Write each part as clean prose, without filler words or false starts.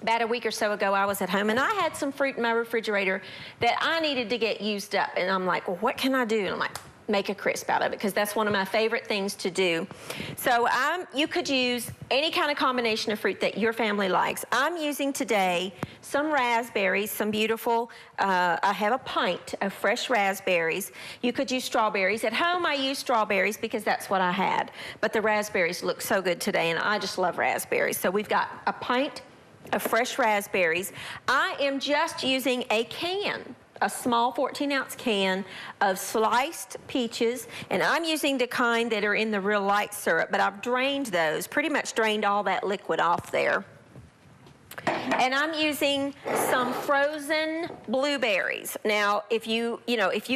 About a week or so ago, I was at home and I had some fruit in my refrigerator that I needed to get used up. And I'm like, well, what can I do? And I'm like, make a crisp out of it, because that's one of my favorite things to do. So you could use any kind of combination of fruit that your family likes. I'm using today some raspberries, some beautiful, I have a pint of fresh raspberries. You could use strawberries. At home, I use strawberries because that's what I had. But the raspberries look so good today, and I just love raspberries. So we've got a pint of fresh raspberries. I am just using a can, a small 14-ounce can of sliced peaches, and I'm using the kind that are in the real light syrup, but I've drained those, pretty much drained all that liquid off there. And I'm using some frozen blueberries. Now, if you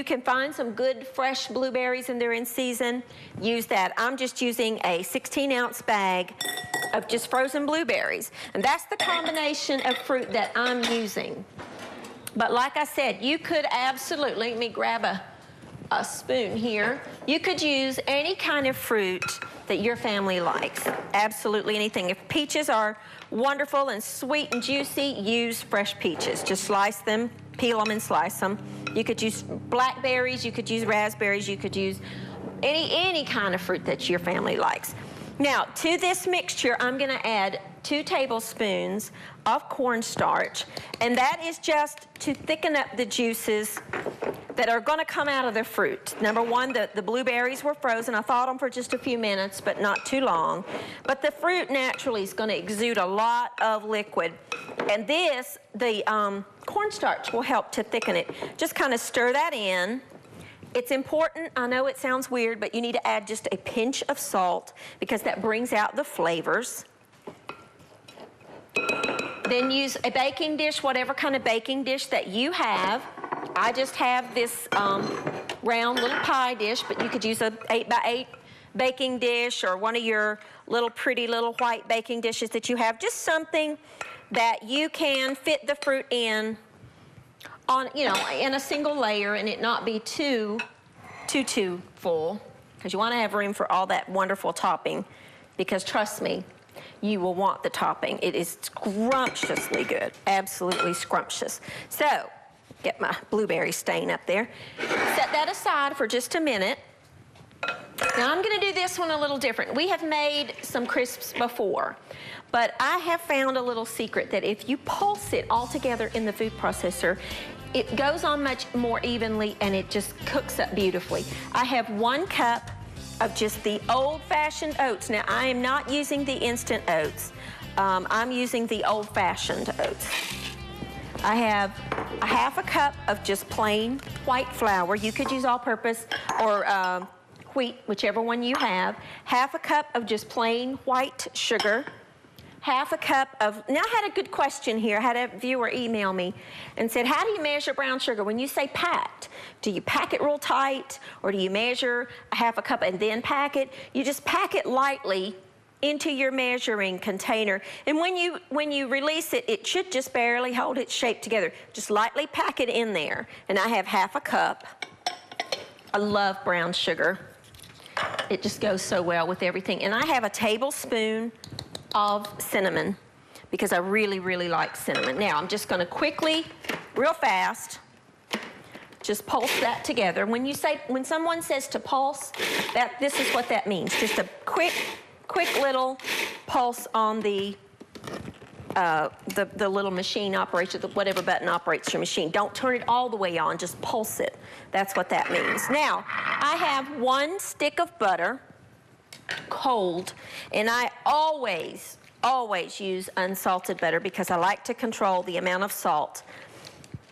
can find some good fresh blueberries and they're in season, use that. I'm just using a 16-ounce bag of just frozen blueberries. And that's the combination of fruit that I'm using. But like I said, you could absolutely, let me grab a spoon here. You could use any kind of fruit that your family likes. Absolutely anything. If peaches are wonderful and sweet and juicy, use fresh peaches. Just slice them, peel them and slice them. You could use blackberries, you could use raspberries, you could use any kind of fruit that your family likes. Now, to this mixture, I'm gonna add 2 tablespoons of cornstarch, and that is just to thicken up the juices that are gonna come out of the fruit. Number one, the blueberries were frozen. I thawed them for just a few minutes, but not too long. But the fruit naturally is gonna exude a lot of liquid. And the cornstarch will help to thicken it. Just kind of stir that in. It's important, I know it sounds weird, but you need to add just a pinch of salt because that brings out the flavors. Then use a baking dish, whatever kind of baking dish that you have. I just have this round little pie dish, but you could use a 8x8 baking dish or one of your little pretty little white baking dishes that you have. Just something that you can fit the fruit in on, in a single layer and it not be too full, because you want to have room for all that wonderful topping, because trust me, you will want the topping. It is scrumptiously good, absolutely scrumptious. So, get my blueberry stain up there. Set that aside for just a minute. Now I'm gonna do this one a little different. We have made some crisps before, but I have found a little secret that if you pulse it all together in the food processor, it goes on much more evenly and it just cooks up beautifully. I have 1 cup of just the old-fashioned oats. Now, I am not using the instant oats. I'm using the old-fashioned oats. I have a 1/2 cup of just plain white flour. You could use all-purpose or wheat, whichever one you have. 1/2 cup of just plain white sugar. 1/2 cup of, now I had a good question here. I had a viewer email me and said, how do you measure brown sugar? When you say packed, do you pack it real tight or do you measure a 1/2 cup and then pack it? You just pack it lightly into your measuring container. And when you release it, it should just barely hold its shape together. Just lightly pack it in there. And I have 1/2 cup. I love brown sugar. It just goes so well with everything. And I have a tablespoon of cinnamon because I really, really like cinnamon. Now, I'm just gonna quickly, real fast, just pulse that together. When someone says to pulse, this is what that means. Just a quick little pulse on the little machine operator, whatever button operates your machine. Don't turn it all the way on, just pulse it. That's what that means. Now, I have 1 stick of butter, cold, and I always use unsalted butter because I like to control the amount of salt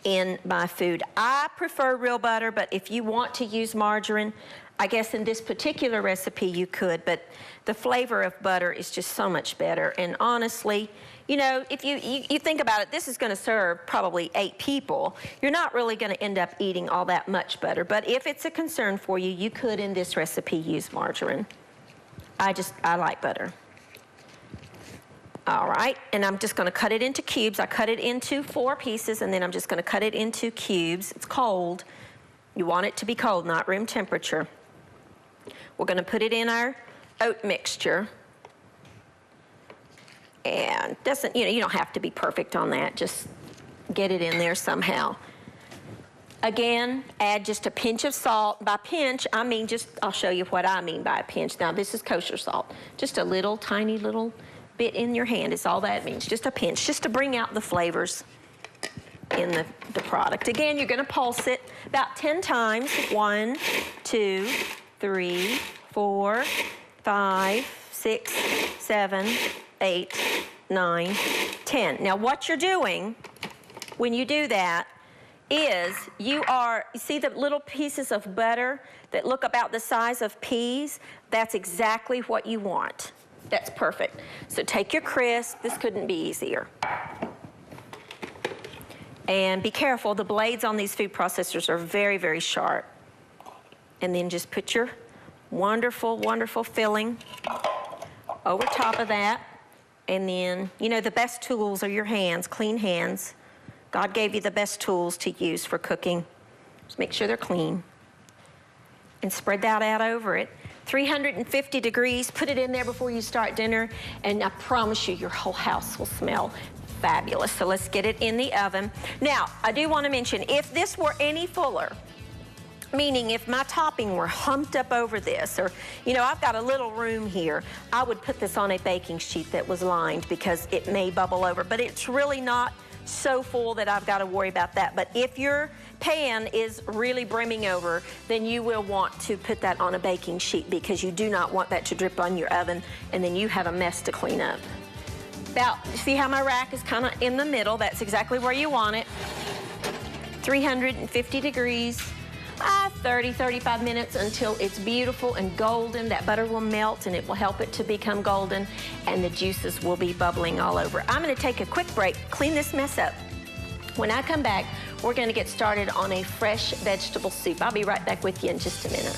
in my food. I prefer real butter, but if you want to use margarine, I guess in this particular recipe you could, but the flavor of butter is just so much better. And honestly, if you think about it, this is going to serve probably 8 people. You're not really going to end up eating all that much butter, but if it's a concern for you, you could in this recipe use margarine. I like butter. All right, and I'm just gonna cut it into cubes. I cut it into 4 pieces, and then I'm just gonna cut it into cubes. It's cold. You want it to be cold, not room temperature. We're gonna put it in our oat mixture. And doesn't, you don't have to be perfect on that. Just get it in there somehow. Again, add just a pinch of salt. By pinch, I mean I'll show you what I mean by a pinch. Now, this is kosher salt. Just a little, tiny little bit in your hand is all that means. Just a pinch, just to bring out the flavors in the product. Again, you're gonna pulse it about 10 times. 1, 2, 3, 4, 5, 6, 7, 8, 9, 10. Now, what you're doing when you do that is you see the little pieces of butter that look about the size of peas? That's exactly what you want. That's perfect. So take your crisp. This couldn't be easier. And be careful, the blades on these food processors are very, very sharp. And then just put your wonderful, wonderful filling over top of that. And then, the best tools are your hands, clean hands. God gave you the best tools to use for cooking. Just make sure they're clean. And spread that out over it. 350 degrees, put it in there before you start dinner, and I promise you, your whole house will smell fabulous. So let's get it in the oven. Now, I do want to mention, if this were any fuller, meaning if my topping were humped up over this, or, I've got a little room here, I would put this on a baking sheet that was lined because it may bubble over, but it's really not so full that I've got to worry about that. But if your pan is really brimming over, then you will want to put that on a baking sheet because you do not want that to drip on your oven and then you have a mess to clean up. See how my rack is kind of in the middle? That's exactly where you want it. 350 degrees. 30, 35 minutes until it's beautiful and golden. That butter will melt and it will help it to become golden and the juices will be bubbling all over. I'm going to take a quick break, clean this mess up. When I come back, we're going to get started on a fresh vegetable soup. I'll be right back with you in just a minute.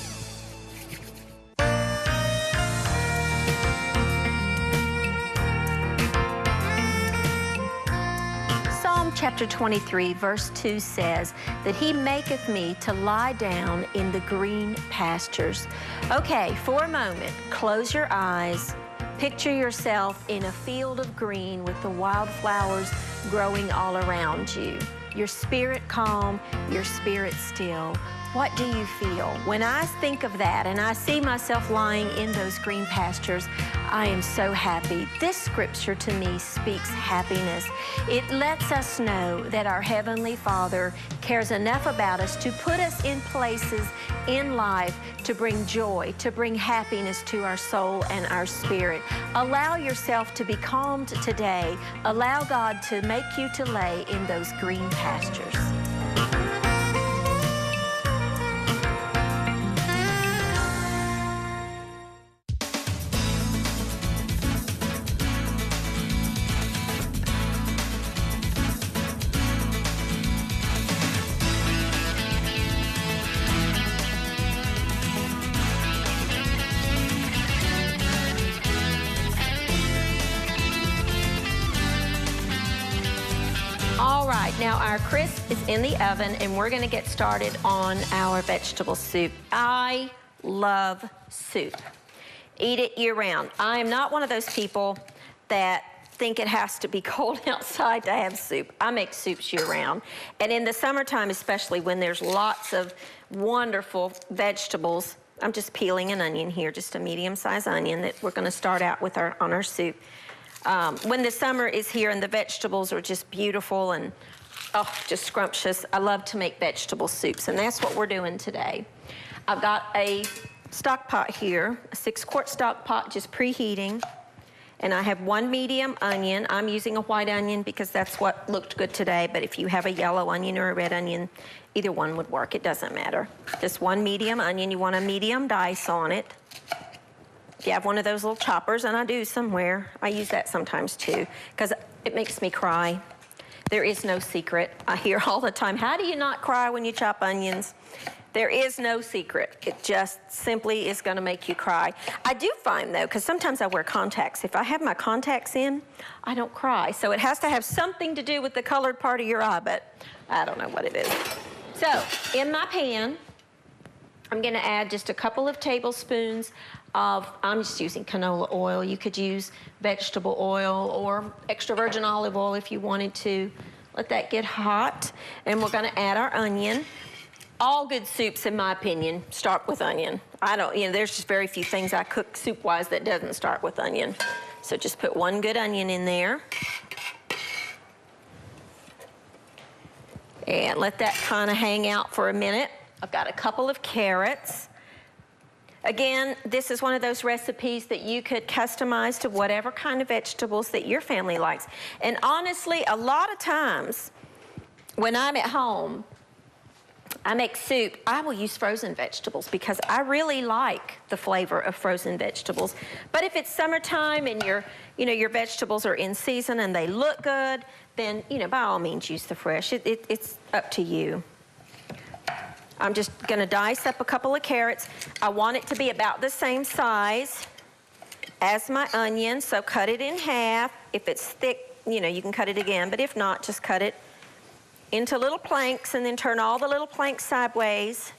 Chapter 23, verse 2 says that he maketh me to lie down in the green pastures. Okay, for a moment, close your eyes. Picture yourself in a field of green with the wildflowers growing all around you. Your spirit calm, your spirit still. What do you feel? When I think of that and I see myself lying in those green pastures, I am so happy. This scripture to me speaks happiness. It lets us know that our Heavenly Father cares enough about us to put us in places in life to bring joy, to bring happiness to our soul and our spirit. Allow yourself to be calmed today. Allow God to make you to lay in those green pastures. Now our crisp is in the oven and we're going to get started on our vegetable soup. I love soup. Eat it year round. I am not one of those people that think it has to be cold outside to have soup. I make soups year round. And in the summertime, especially when there's lots of wonderful vegetables, I'm just peeling an onion here, just a medium-sized onion that we're going to start out with on our soup. When the summer is here and the vegetables are just beautiful and just scrumptious, I love to make vegetable soups, and that's what we're doing today. I've got a stock pot here, a 6-quart stock pot just preheating, and I have 1 medium onion. I'm using a white onion because that's what looked good today, but if you have a yellow onion or a red onion, either one would work. It doesn't matter. Just 1 medium onion. You want a medium dice on it. If you have one of those little choppers, and I do somewhere, I use that sometimes too, because it makes me cry. There is no secret. I hear all the time, how do you not cry when you chop onions? There is no secret. It just simply is going to make you cry. I do find, though, because sometimes I wear contacts. If I have my contacts in, I don't cry. So it has to have something to do with the colored part of your eye, but I don't know what it is. So in my pan, I'm gonna add just a couple of tablespoons of, I'm just using canola oil. You could use vegetable oil or extra virgin olive oil if you wanted to. Let that get hot. And we're gonna add our onion. All good soups, in my opinion, start with onion. There's just very few things I cook soup-wise that doesn't start with onion. So just put one good onion in there. And let that kind of hang out for a minute. I've got a couple of carrots. Again, this is one of those recipes that you could customize to whatever kind of vegetables that your family likes. And honestly, a lot of times when I'm at home, I make soup, I will use frozen vegetables because I really like the flavor of frozen vegetables. But if it's summertime and your vegetables are in season and they look good, then, by all means use the fresh. It's up to you. I'm just gonna dice up a couple of carrots. I want it to be about the same size as my onion, so cut it in half. If it's thick, you can cut it again, but if not, just cut it into little planks and then turn all the little planks sideways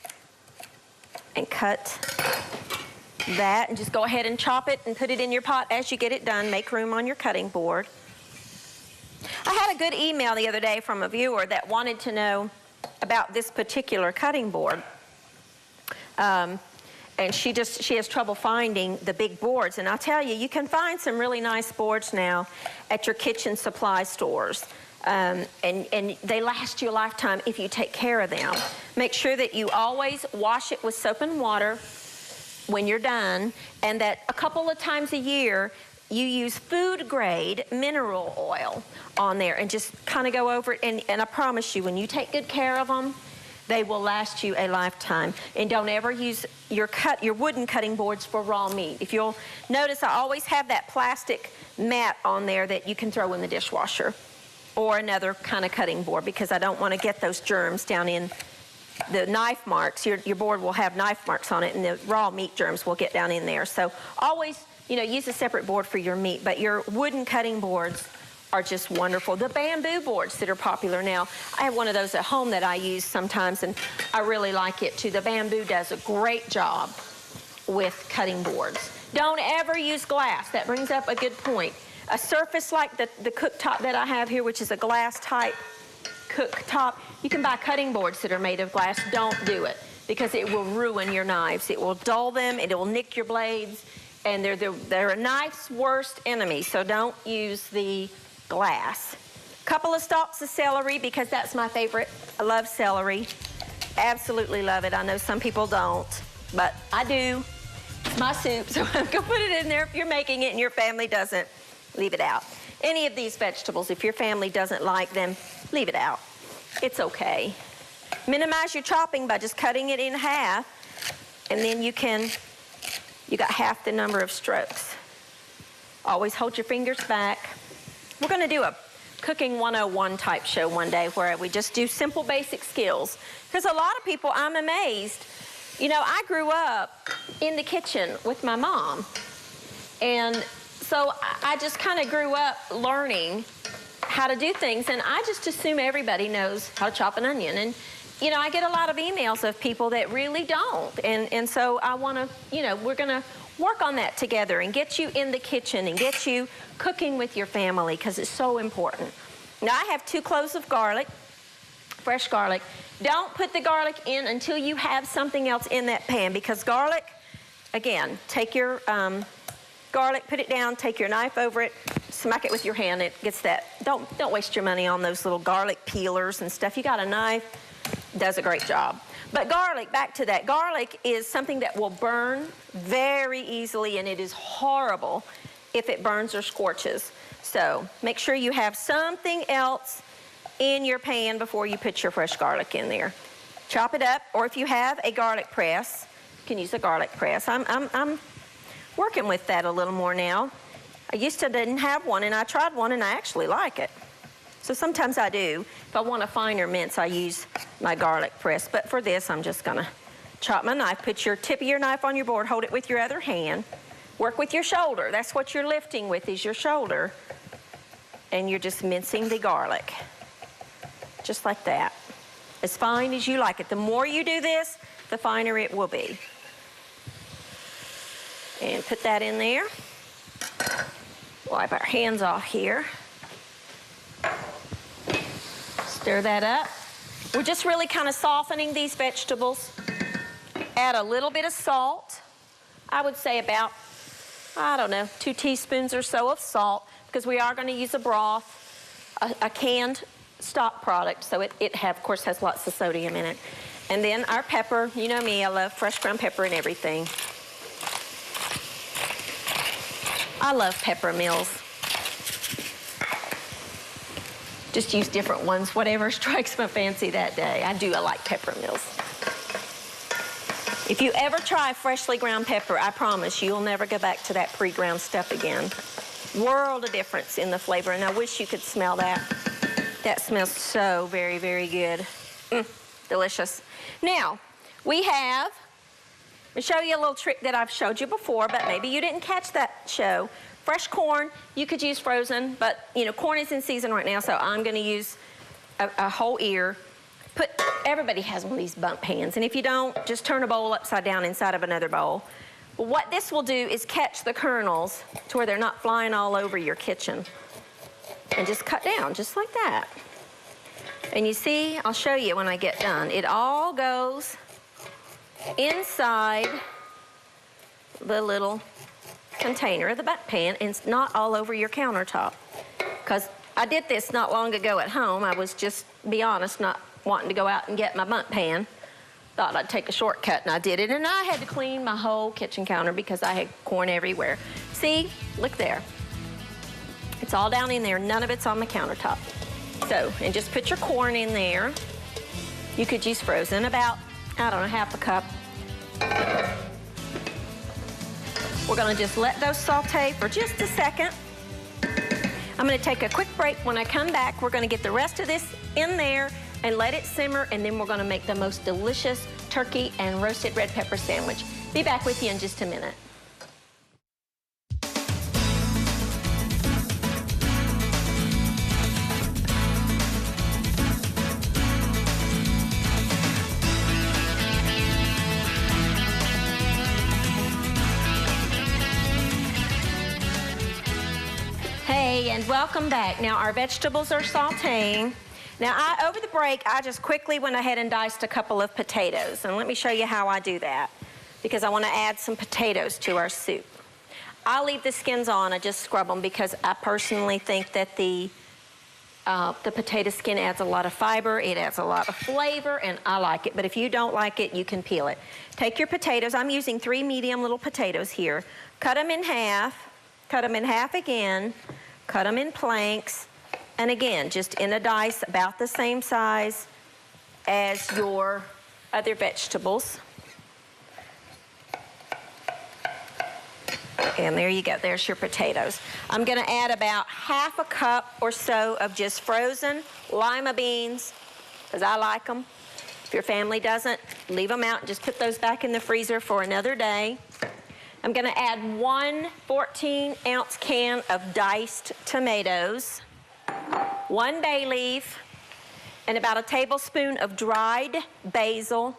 and cut that, and just go ahead and chop it and put it in your pot as you get it done. Make room on your cutting board. I had a good email the other day from a viewer that wanted to know about this particular cutting board. And she has trouble finding the big boards. And I'll tell you, you can find some really nice boards now at your kitchen supply stores. And they last you a lifetime if you take care of them. Make sure that you always wash it with soap and water when you're done, and that a couple of times a year you use food grade mineral oil on there and just kind of go over it. And I promise you, when you take good care of them, they will last you a lifetime. And don't ever use your wooden cutting boards for raw meat. If you'll notice, I always have that plastic mat on there that you can throw in the dishwasher, or another kind of cutting board, because I don't want to get those germs down in the knife marks. Your board will have knife marks on it, and the raw meat germs will get down in there. So always, use a separate board for your meat, but your wooden cutting boards are just wonderful. The bamboo boards that are popular now, I have one of those at home that I use sometimes, and I really like it too. The bamboo does a great job with cutting boards. Don't ever use glass. That brings up a good point. A surface like the cooktop that I have here, which is a glass type cooktop, you can buy cutting boards that are made of glass. Don't do it, because it will ruin your knives. It will dull them, it will nick your blades, and they're a knife's worst enemy, so don't use the glass. Couple of stalks of celery, because that's my favorite. I love celery. Absolutely love it. I know some people don't, but I do. It's my soup, so I'm gonna put it in there. If you're making it and your family doesn't, leave it out. Any of these vegetables, if your family doesn't like them, leave it out. It's okay. Minimize your chopping by just cutting it in half, and then you got half the number of strokes. Always hold your fingers back. We're gonna do a Cooking 101 type show one day where we just do simple basic skills. Because a lot of people, I'm amazed, I grew up in the kitchen with my mom. And so I just kind of grew up learning how to do things, and I just assume everybody knows how to chop an onion. And, I get a lot of emails of people that really don't. And so I want to, we're going to work on that together and get you in the kitchen and get you cooking with your family, because it's so important. Now, I have 2 cloves of garlic, fresh garlic. Don't put the garlic in until you have something else in that pan, because garlic, again, take your garlic, put it down, take your knife over it, smack it with your hand. It gets that. Don't waste your money on those little garlic peelers and stuff. You got a knife, does a great job. But garlic, back to that. Garlic is something that will burn very easily, and it is horrible if it burns or scorches. So make sure you have something else in your pan before you put your fresh garlic in there. Chop it up, or if you have a garlic press, you can use a garlic press. I'm working with that a little more now. I used to didn't have one, and I tried one, and I actually like it. So sometimes I do. If I want a finer mince, I use my garlic press. But for this, I'm just gonna chop my knife. Put your tip of your knife on your board. Hold it with your other hand. Work with your shoulder. That's what you're lifting with, is your shoulder. And you're just mincing the garlic. Just like that. As fine as you like it. The more you do this, the finer it will be. And put that in there. Wipe our hands off here. Stir that up. We're just really kind of softening these vegetables. Add a little bit of salt. I would say about, I don't know, 2 teaspoons or so of salt, because we are going to use a broth, a canned stock product, so it of course has lots of sodium in it. And then our pepper. You know me, I love fresh ground pepper and everything. I love pepper mills. Just use different ones, whatever strikes my fancy that day. I like pepper mills. If you ever try freshly ground pepper, I promise you'll never go back to that pre-ground stuff again. World of difference in the flavor, and I wish you could smell that. That smells so very, very good. Delicious. Now, we have, I'll show you a little trick that I've showed you before, but maybe you didn't catch that show. Fresh corn, you could use frozen, but you know, corn is in season right now, so I'm gonna use a whole ear. Everybody has one of these bump pans, and if you don't, just turn a bowl upside down inside of another bowl. But what this will do is catch the kernels to where they're not flying all over your kitchen. And just cut down, just like that. And you see, I'll show you when I get done. It all goes inside the little container of the bump pan, and it's not all over your countertop. Because I did this not long ago at home. I was just, be honest, not wanting to go out and get my bump pan. Thought I'd take a shortcut, and I did it, and I had to clean my whole kitchen counter because I had corn everywhere. See, look there. It's all down in there, none of it's on the countertop. So, and just put your corn in there. You could use frozen, about, I don't know, half a cup. We're gonna just let those saute for just a second. I'm gonna take a quick break. When I come back, we're gonna get the rest of this in there and let it simmer, and then we're gonna make the most delicious turkey and roasted red pepper sandwich. Be back with you in just a minute. Hey, and welcome back. Now our vegetables are sauteing. Now over the break, I just quickly went ahead and diced a couple of potatoes. And let me show you how I do that, because I want to add some potatoes to our soup. I'll leave the skins on, I just scrub them, because I personally think that the potato skin adds a lot of fiber, it adds a lot of flavor, and I like it. But if you don't like it, you can peel it. Take your potatoes. I'm using 3 medium little potatoes here. Cut them in half again, cut them in planks, and again, just in a dice about the same size as your other vegetables. And there you go, there's your potatoes. I'm gonna add about half a cup or so of just frozen lima beans, because I like them. If your family doesn't, leave them out and just put those back in the freezer for another day. I'm gonna add 1 14-ounce can of diced tomatoes, 1 bay leaf, and about a tablespoon of dried basil.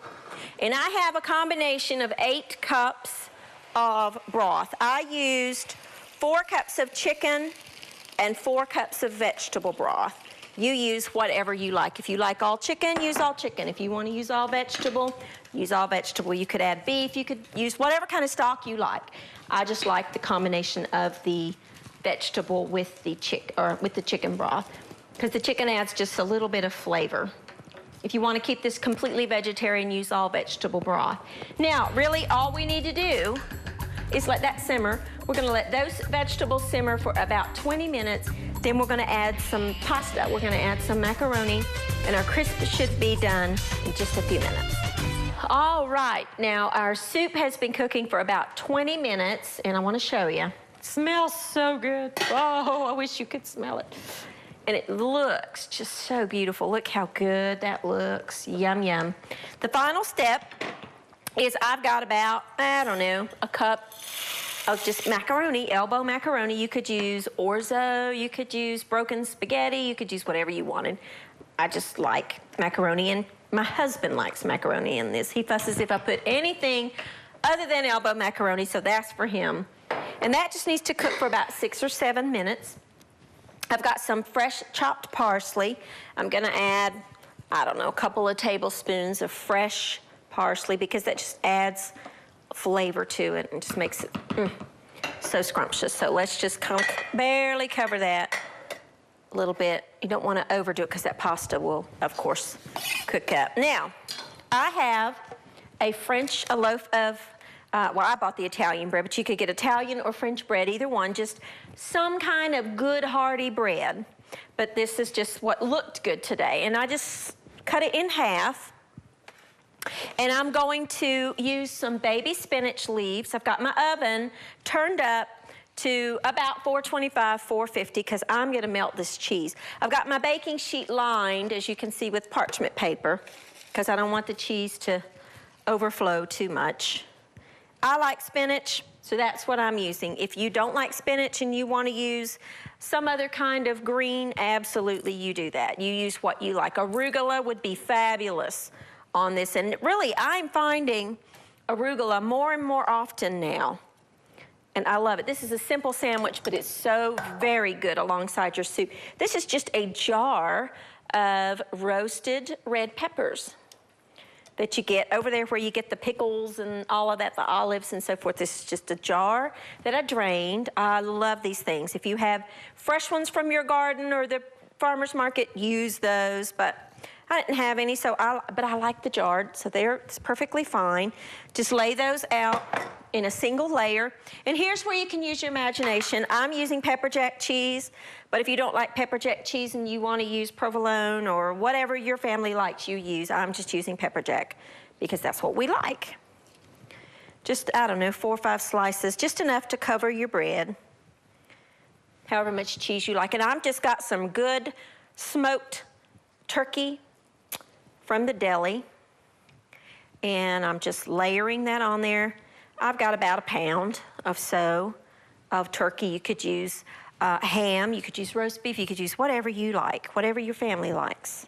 And I have a combination of 8 cups of broth. I used 4 cups of chicken and 4 cups of vegetable broth. You use whatever you like. If you like all chicken, use all chicken. If you want to use all vegetable, use all vegetable. You could add beef, you could use whatever kind of stock you like. I just like the combination of the vegetable with the chicken broth, because the chicken adds just a little bit of flavor. If you want to keep this completely vegetarian, use all vegetable broth. Now, really all we need to do is let that simmer. We're gonna let those vegetables simmer for about 20 minutes. Then we're gonna add some pasta. We're gonna add some macaroni, and our crisp should be done in just a few minutes. All right, now our soup has been cooking for about 20 minutes, and I wanna show you. It smells so good. Oh, I wish you could smell it. And it looks just so beautiful. Look how good that looks. Yum, yum. The final step is I've got about, I don't know, a cup of just macaroni, elbow macaroni. You could use orzo, you could use broken spaghetti, you could use whatever you wanted. I just like macaroni, and my husband likes macaroni in this. He fusses if I put anything other than elbow macaroni, so that's for him. And that just needs to cook for about 6 or 7 minutes. I've got some fresh chopped parsley. I'm gonna add, I don't know, a couple of tablespoons of fresh parsley because that just adds flavor to it and just makes it so scrumptious. So let's just barely cover that a little bit. You don't want to overdo it because that pasta will, of course, cook up. Now, I have a loaf of, well, I bought the Italian bread, but you could get Italian or French bread, either one, just some kind of good hearty bread. But this is just what looked good today. And I just cut it in half. And I'm going to use some baby spinach leaves. I've got my oven turned up to about 425, 450, because I'm gonna melt this cheese. I've got my baking sheet lined, as you can see, with parchment paper, because I don't want the cheese to overflow too much. I like spinach, so that's what I'm using. If you don't like spinach and you want to use some other kind of green, absolutely you do that. You use what you like. Arugula would be fabulous on this, and really I'm finding arugula more and more often now, and I love it. This is a simple sandwich, but it's so very good alongside your soup. This is just a jar of roasted red peppers that you get over there where you get the pickles and all of that, the olives and so forth. This is just a jar that I drained. I love these things. If you have fresh ones from your garden or the farmer's market, use those, but I didn't have any, but I like the jar, so it's perfectly fine. Just lay those out in a single layer. And here's where you can use your imagination. I'm using pepper jack cheese, but if you don't like pepper jack cheese and you want to use provolone or whatever your family likes you use, I'm just using pepper jack because that's what we like. Just, I don't know, 4 or 5 slices, just enough to cover your bread. However much cheese you like. And I've just got some good smoked turkey from the deli, and I'm just layering that on there. I've got about a pound of turkey. You could use ham, you could use roast beef, you could use whatever you like, whatever your family likes.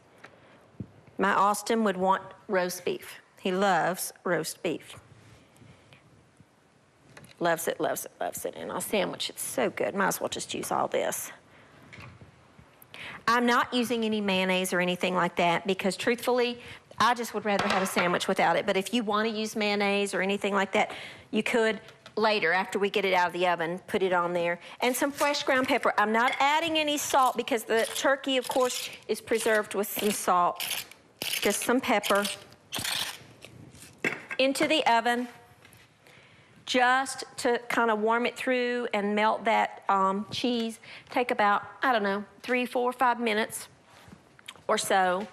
My Austin would want roast beef. He loves roast beef. Loves it, loves it, loves it. And I'll sandwich it so good. Might as well just use all this. I'm not using any mayonnaise or anything like that because truthfully, I just would rather have a sandwich without it. But if you want to use mayonnaise or anything like that, you could later, after we get it out of the oven, put it on there. And some fresh ground pepper. I'm not adding any salt because the turkey, of course, is preserved with some salt. Just some pepper. Into the oven, just to kind of warm it through and melt that cheese. Take about, I don't know, 3, 4, 5 minutes or so.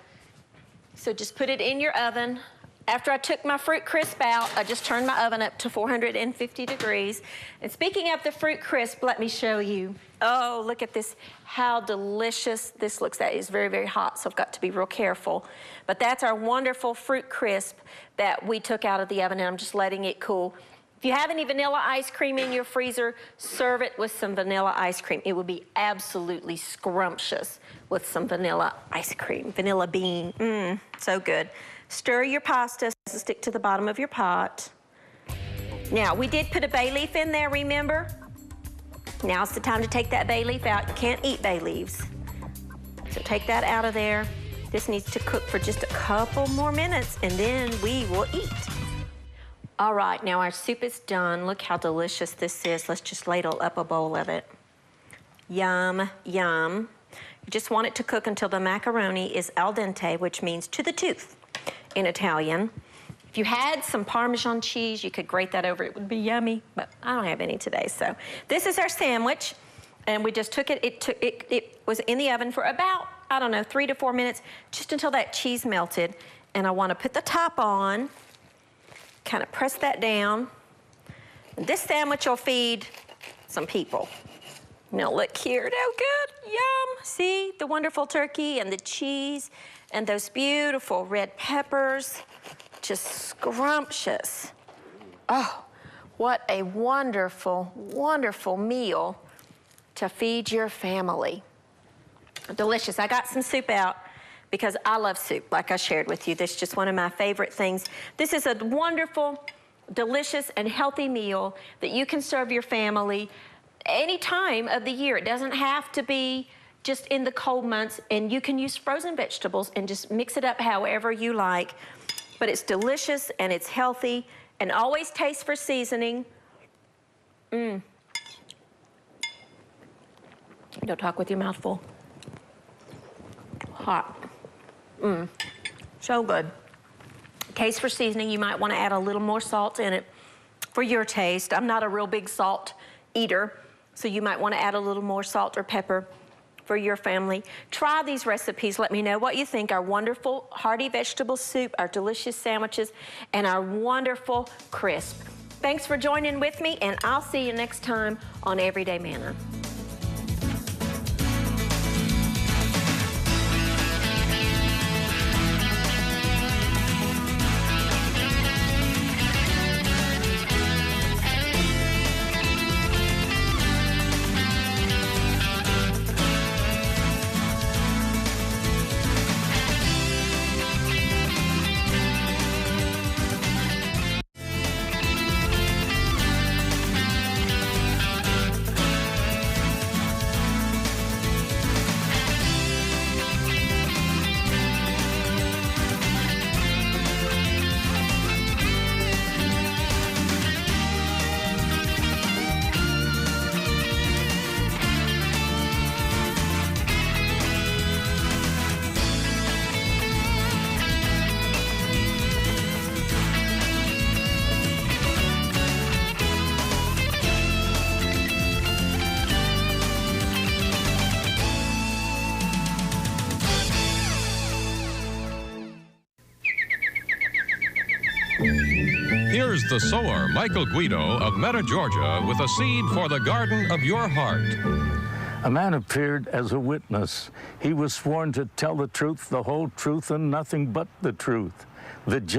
So just put it in your oven. After I took my fruit crisp out, I just turned my oven up to 450 degrees. And speaking of the fruit crisp, let me show you. Oh, look at this, how delicious this looks. That is very, very hot, so I've got to be real careful. But that's our wonderful fruit crisp that we took out of the oven, and I'm just letting it cool. If you have any vanilla ice cream in your freezer, serve it with some vanilla ice cream. It would be absolutely scrumptious with some vanilla ice cream, vanilla bean. So good. Stir your pasta so it stick to the bottom of your pot. Now, we did put a bay leaf in there, remember? Now's the time to take that bay leaf out. You can't eat bay leaves. So take that out of there. This needs to cook for just a couple more minutes, and then we will eat. All right, now our soup is done. Look how delicious this is. Let's just ladle up a bowl of it. Yum, yum. You just want it to cook until the macaroni is al dente, which means to the tooth in Italian. If you had some Parmesan cheese, you could grate that over. It would be yummy, but I don't have any today. So this is our sandwich, and we just took it. It was in the oven for about, I don't know, 3 to 4 minutes, just until that cheese melted. And I want to put the top on. Kind of press that down. And this sandwich will feed some people. Now look here, how good, yum. See the wonderful turkey and the cheese and those beautiful red peppers, just scrumptious. Oh, what a wonderful, wonderful meal to feed your family. Delicious. I got some soup out because I love soup, like I shared with you. This is just one of my favorite things. This is a wonderful, delicious, and healthy meal that you can serve your family any time of the year. It doesn't have to be just in the cold months, and you can use frozen vegetables and just mix it up however you like. But it's delicious and it's healthy, and always taste for seasoning. Don't talk with your mouth full. Hot. So good. Taste for seasoning. You might want to add a little more salt in it for your taste. I'm not a real big salt eater, so you might want to add a little more salt or pepper for your family. Try these recipes. Let me know what you think. Our wonderful hearty vegetable soup, our delicious sandwiches, and our wonderful crisp. Thanks for joining with me, and I'll see you next time on Everyday Manna. Here's the sower, Michael Guido of Meta, Georgia, with a seed for the garden of your heart. A man appeared as a witness. He was sworn to tell the truth, the whole truth, and nothing but the truth. The